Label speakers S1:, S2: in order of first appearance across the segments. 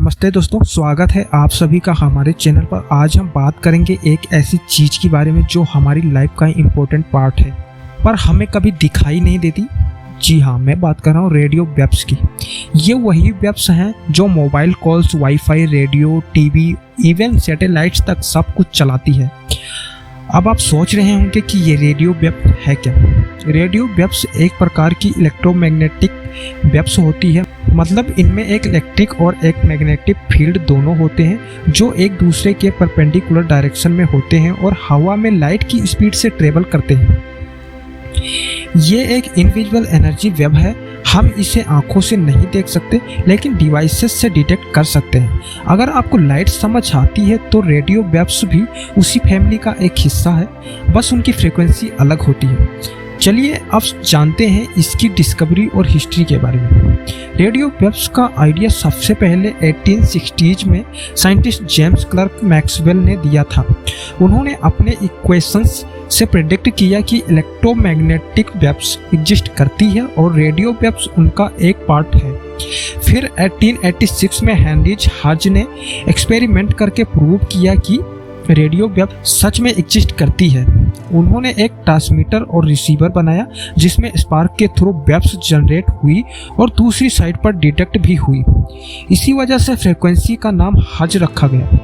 S1: नमस्ते दोस्तों, स्वागत है आप सभी का हमारे चैनल पर। आज हम बात करेंगे एक ऐसी चीज़ के बारे में जो हमारी लाइफ का इम्पोर्टेंट पार्ट है पर हमें कभी दिखाई नहीं देती। जी हाँ, मैं बात कर रहा हूँ रेडियो वेव्स की। ये वही वेव्स हैं जो mobile calls, wifi, radio, TV, even satellites तक सब कुछ चलाती है। अब आप सोच रहे होंगे कि ये रेडियो वेव है क्या। रेडियो वेव्स एक प्रकार की इलेक्ट्रोमैग्नेटिक वेव्स होती है, मतलब इनमें एक इलेक्ट्रिक और एक मैग्नेटिक फील्ड दोनों होते हैं जो एक दूसरे के परपेंडिकुलर डायरेक्शन में होते हैं और हवा में लाइट की स्पीड से ट्रेवल करते हैं। ये एक इनविजिबल एनर्जी वेव है। हम इसे आंखों से नहीं देख सकते लेकिन डिवाइसेस से डिटेक्ट कर सकते हैं। अगर आपको लाइट समझ आती है तो रेडियो वेव्स भी उसी फैमिली का एक हिस्सा है, बस उनकी फ्रीक्वेंसी अलग होती है। चलिए अब जानते हैं इसकी डिस्कवरी और हिस्ट्री के बारे में। रेडियो वेव्स का आइडिया सबसे पहले 1860s में साइंटिस्ट जेम्स क्लर्क मैक्सवेल ने दिया था। उन्होंने अपने इक्वेशंस से प्रेडिक्ट किया कि इलेक्ट्रोमैग्नेटिक वेव्स एग्जिस्ट करती है और रेडियो वेव्स उनका एक पार्ट है। फिर 1886 में हेनरी हज ने एक्सपेरिमेंट करके प्रूव किया कि रेडियो वेव सच में एग्जिस्ट करती है। उन्होंने एक ट्रांसमीटर और रिसीवर बनाया जिसमें स्पार्क के थ्रू वेव्स जनरेट हुई और दूसरी साइड पर डिटेक्ट भी हुई। इसी वजह से फ्रीक्वेंसी का नाम हज रखा गया।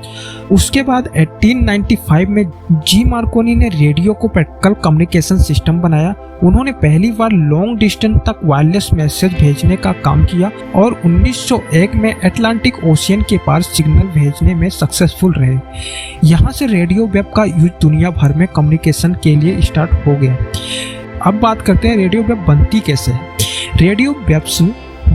S1: उसके बाद 1895 में जी मार्कोनी ने रेडियो को प्रैक्टिकल कम्युनिकेशन सिस्टम बनाया। उन्होंने पहली बार लॉन्ग डिस्टेंस तक वायरलेस मैसेज भेजने का काम किया और 1901 में अटलांटिक ओशियन के पार सिग्नल भेजने में सक्सेसफुल रहे। यहाँ से रेडियो वेव का यूज दुनिया भर में कम्युनिकेशन के लिए स्टार्ट हो गया। अब बात करते हैं रेडियो वेव बनती कैसे है। रेडियो वेव्स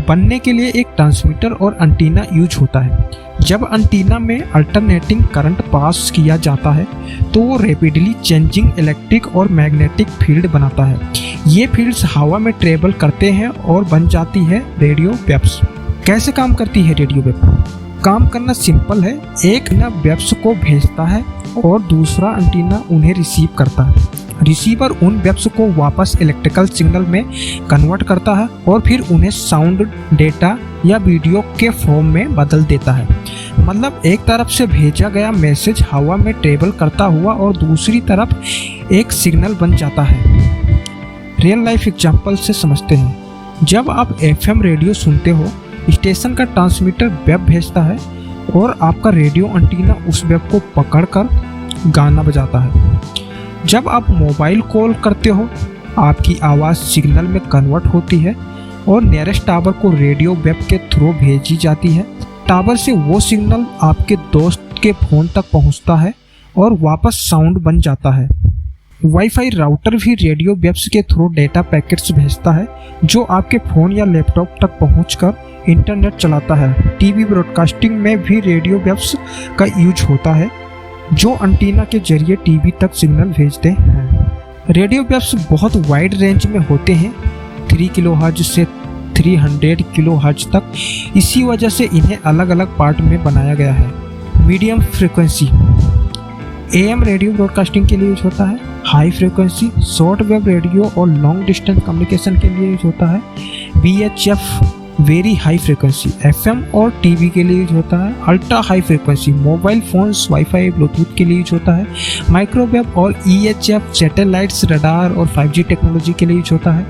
S1: बनने के लिए एक ट्रांसमीटर और एंटीना यूज होता है। जब एंटीना में अल्टरनेटिंग करंट पास किया जाता है तो वो रैपिडली चेंजिंग इलेक्ट्रिक और मैग्नेटिक फील्ड बनाता है। ये फील्ड्स हवा में ट्रेवल करते हैं और बन जाती है रेडियो वेव्स। कैसे काम करती है रेडियो वेव? काम करना सिंपल है। एक एंटीना वेव्स को भेजता है और दूसरा एंटीना उन्हें रिसीव करता है। रिसीवर उन वेव्स को वापस इलेक्ट्रिकल सिग्नल में कन्वर्ट करता है और फिर उन्हें साउंड, डेटा या वीडियो के फॉर्म में बदल देता है। मतलब एक तरफ से भेजा गया मैसेज हवा में ट्रेवल करता हुआ और दूसरी तरफ एक सिग्नल बन जाता है। रियल लाइफ एग्जांपल से समझते हैं। जब आप FM रेडियो सुनते हो, स्टेशन का ट्रांसमीटर वेव भेजता है और आपका रेडियो एंटीना उस वेव को पकड़कर गाना बजाता है। जब आप मोबाइल कॉल करते हो, आपकी आवाज़ सिग्नल में कन्वर्ट होती है और नियरेस्ट टावर को रेडियो वेव के थ्रू भेजी जाती है। टावर से वो सिग्नल आपके दोस्त के फ़ोन तक पहुंचता है और वापस साउंड बन जाता है। वाईफाई राउटर भी रेडियो वेव्स के थ्रू डेटा पैकेट्स भेजता है जो आपके फ़ोन या लैपटॉप तक पहुंचकर इंटरनेट चलाता है। टीवी ब्रॉडकास्टिंग में भी रेडियो वेव्स का यूज होता है जो एंटीना के जरिए टीवी तक सिग्नल भेजते हैं। रेडियो वेव्स बहुत वाइड रेंज में होते हैं, 3 किलोहर्ट्ज से 300 किलोहर्ट्ज तक। इसी वजह से इन्हें अलग अलग पार्ट में बनाया गया है। Medium frequency AM radio broadcasting के लिए यूज होता है। High frequency short wave radio और लॉन्ग डिस्टेंस कम्युनिकेशन के लिए यूज होता है। VHF very high frequency FM और टीवी के लिए यूज होता है। Ultra high frequency mobile phones, wifi, Bluetooth के लिए यूज होता है। माइक्रोवेव और EHF सैटेलाइट्स, रडार और 5G टेक्नोलॉजी के लिए यूज होता है।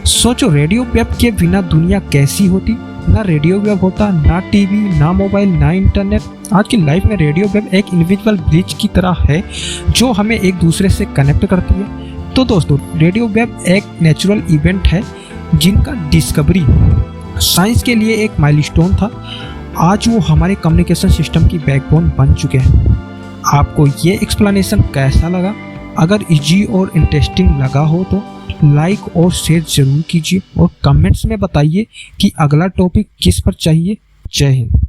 S1: सोचो, रेडियो वेव के बिना दुनिया कैसी होती। ना रेडियो वेव होता, ना टीवी, ना मोबाइल, ना इंटरनेट। आज की लाइफ में रेडियो वेव एक इनविजिबल ब्रिज की तरह है जो हमें एक दूसरे से कनेक्ट करती है। तो दोस्तों, रेडियो वेव एक नेचुरल इवेंट है जिनका डिस्कवरी साइंस के लिए एक माइलस्टोन था। आज वो हमारे कम्युनिकेशन सिस्टम की बैकबोन बन चुके हैं। आपको ये एक्सप्लेनेशन कैसा लगा? अगर इजी और इंटरेस्टिंग लगा हो तो लाइक और शेयर जरूर कीजिए और कमेंट्स में बताइए कि अगला टॉपिक किस पर चाहिए। जय हिंद।